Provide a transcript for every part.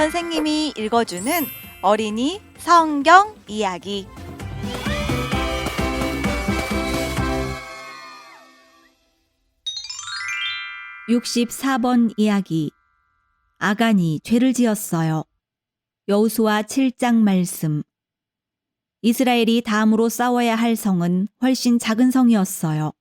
선생님이 읽어주는 어린이 성경 이야기. (64번) 이야기. 아간이 죄를 지었어요. 여호수아 7장 말씀. 이스라엘이 다음으로 싸워야 할 성은 훨씬 작은 성이었어요.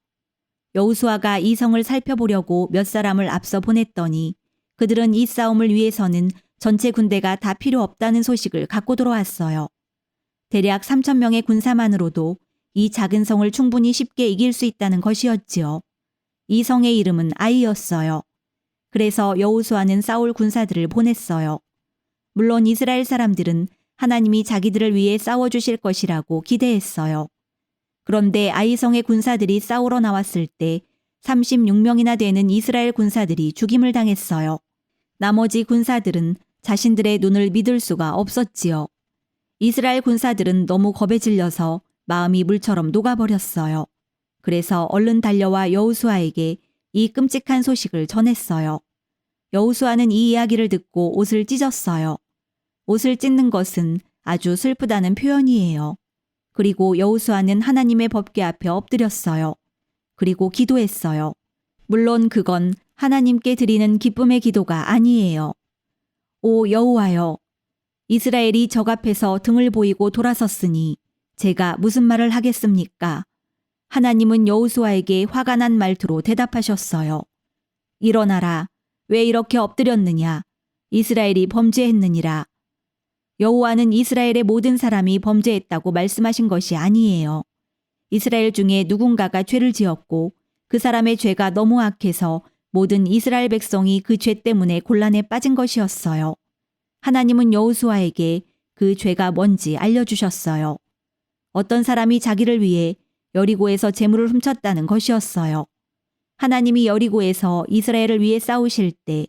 여호수아가 이 성을 살펴보려고 몇 사람을 앞서 보냈더니 그들은 이 싸움을 위해서는 전체 군대가 다 필요 없다는 소식을 갖고 돌아왔어요. 대략 3,000명의 군사만으로도 이 작은 성을 충분히 쉽게 이길 수 있다는 것이었지요. 이 성의 이름은 아이였어요. 그래서 여호수아는 싸울 군사들을 보냈어요. 물론 이스라엘 사람들은 하나님이 자기들을 위해 싸워주실 것이라고 기대했어요. 그런데 아이성의 군사들이 싸우러 나왔을 때 36명이나 되는 이스라엘 군사들이 죽임을 당했어요. 나머지 군사들은 자신들의 눈을 믿을 수가 없었지요. 이스라엘 군사들은 너무 겁에 질려서 마음이 물처럼 녹아버렸어요. 그래서 얼른 달려와 여호수아에게 이 끔찍한 소식을 전했어요. 여호수아는 이 이야기를 듣고 옷을 찢었어요. 옷을 찢는 것은 아주 슬프다는 표현이에요. 그리고 여호수아는 하나님의 법궤 앞에 엎드렸어요. 그리고 기도했어요. 물론 그건 하나님께 드리는 기쁨의 기도가 아니에요. 오 여호와여, 이스라엘이 적 앞에서 등을 보이고 돌아섰으니 제가 무슨 말을 하겠습니까? 하나님은 여호수아에게 화가 난 말투로 대답하셨어요. 일어나라. 왜 이렇게 엎드렸느냐? 이스라엘이 범죄했느니라. 여호와는 이스라엘의 모든 사람이 범죄했다고 말씀하신 것이 아니에요. 이스라엘 중에 누군가가 죄를 지었고 그 사람의 죄가 너무 악해서 모든 이스라엘 백성이 그 죄 때문에 곤란에 빠진 것이었어요. 하나님은 여호수아에게 그 죄가 뭔지 알려주셨어요. 어떤 사람이 자기를 위해 여리고에서 재물을 훔쳤다는 것이었어요. 하나님이 여리고에서 이스라엘을 위해 싸우실 때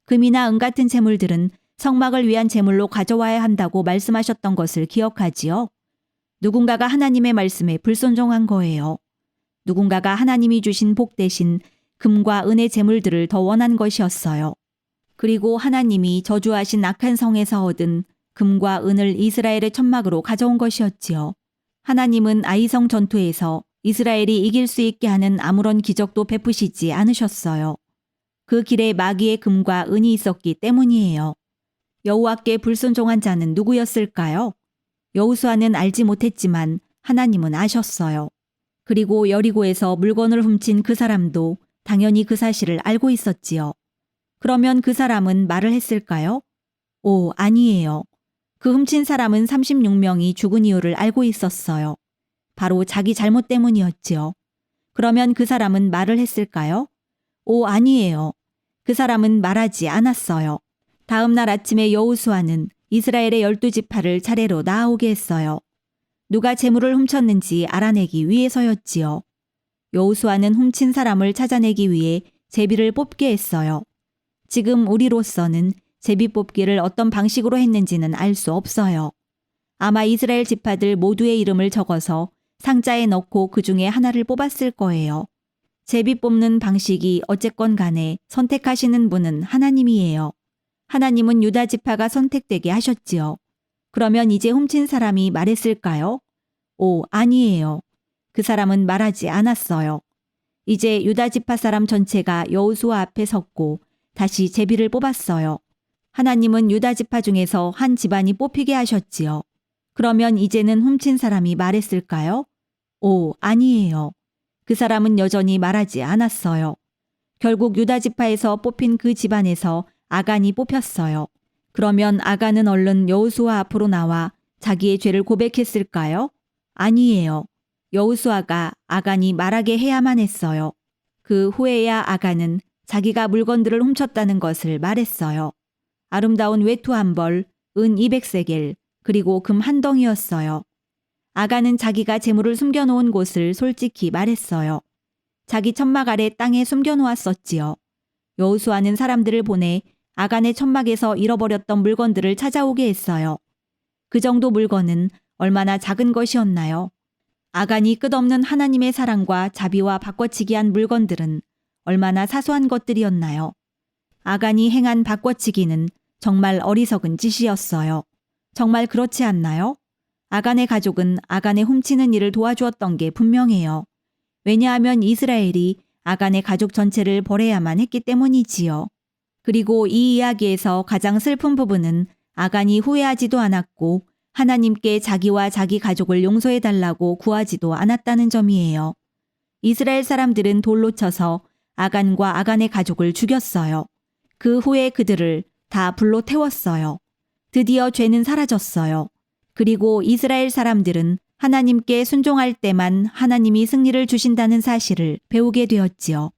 금이나 은 같은 재물들은 성막을 위한 재물로 가져와야 한다고 말씀하셨던 것을 기억하지요? 누군가가 하나님의 말씀에 불순종한 거예요. 누군가가 하나님이 주신 복 대신 금과 은의 재물들을 더 원한 것이었어요. 그리고 하나님이 저주하신 악한 성에서 얻은 금과 은을 이스라엘의 천막으로 가져온 것이었지요. 하나님은 아이성 전투에서 이스라엘이 이길 수 있게 하는 아무런 기적도 베푸시지 않으셨어요. 그 길에 마귀의 금과 은이 있었기 때문이에요. 여호와께 불순종한 자는 누구였을까요? 여호수아는 알지 못했지만 하나님은 아셨어요. 그리고 여리고에서 물건을 훔친 그 사람도 당연히 그 사실을 알고 있었지요. 그러면 그 사람은 말을 했을까요? 오, 아니에요. 그 훔친 사람은 36명이 죽은 이유를 알고 있었어요. 바로 자기 잘못 때문이었지요. 그러면 그 사람은 말을 했을까요? 오, 아니에요. 그 사람은 말하지 않았어요. 다음 날 아침에 여호수아는 이스라엘의 12지파를 차례로 나아오게 했어요. 누가 재물을 훔쳤는지 알아내기 위해서였지요. 여호수아는 훔친 사람을 찾아내기 위해 제비를 뽑게 했어요. 지금 우리로서는 제비 뽑기를 어떤 방식으로 했는지는 알 수 없어요. 아마 이스라엘 지파들 모두의 이름을 적어서 상자에 넣고 그 중에 하나를 뽑았을 거예요. 제비 뽑는 방식이 어쨌건 간에 선택하시는 분은 하나님이에요. 하나님은 유다 지파가 선택되게 하셨지요. 그러면 이제 훔친 사람이 말했을까요? 오, 아니에요. 그 사람은 말하지 않았어요. 이제 유다 지파 사람 전체가 여호수아 앞에 섰고 다시 제비를 뽑았어요. 하나님은 유다 지파 중에서 한 집안이 뽑히게 하셨지요. 그러면 이제는 훔친 사람이 말했을까요? 오, 아니에요. 그 사람은 여전히 말하지 않았어요. 결국 유다 지파에서 뽑힌 그 집안에서 아간이 뽑혔어요. 그러면 아간은 얼른 여호수아 앞으로 나와 자기의 죄를 고백했을까요? 아니에요. 여호수아가 아간이 말하게 해야만 했어요. 그 후에야 아간은 자기가 물건들을 훔쳤다는 것을 말했어요. 아름다운 외투 한 벌, 은 200세겔, 그리고 금 한 덩이였어요. 아간은 자기가 재물을 숨겨놓은 곳을 솔직히 말했어요. 자기 천막 아래 땅에 숨겨놓았었지요. 여호수아는 사람들을 보내 아간의 천막에서 잃어버렸던 물건들을 찾아오게 했어요. 그 정도 물건은 얼마나 작은 것이었나요? 아간이 끝없는 하나님의 사랑과 자비와 바꿔치기한 물건들은 얼마나 사소한 것들이었나요? 아간이 행한 바꿔치기는 정말 어리석은 짓이었어요. 정말 그렇지 않나요? 아간의 가족은 아간의 훔치는 일을 도와주었던 게 분명해요. 왜냐하면 이스라엘이 아간의 가족 전체를 벌해야만 했기 때문이지요. 그리고 이 이야기에서 가장 슬픈 부분은 아간이 후회하지도 않았고 하나님께 자기와 자기 가족을 용서해달라고 구하지도 않았다는 점이에요. 이스라엘 사람들은 돌로 쳐서 아간과 아간의 가족을 죽였어요. 그 후에 그들을 다 불로 태웠어요. 드디어 죄는 사라졌어요. 그리고 이스라엘 사람들은 하나님께 순종할 때만 하나님이 승리를 주신다는 사실을 배우게 되었지요.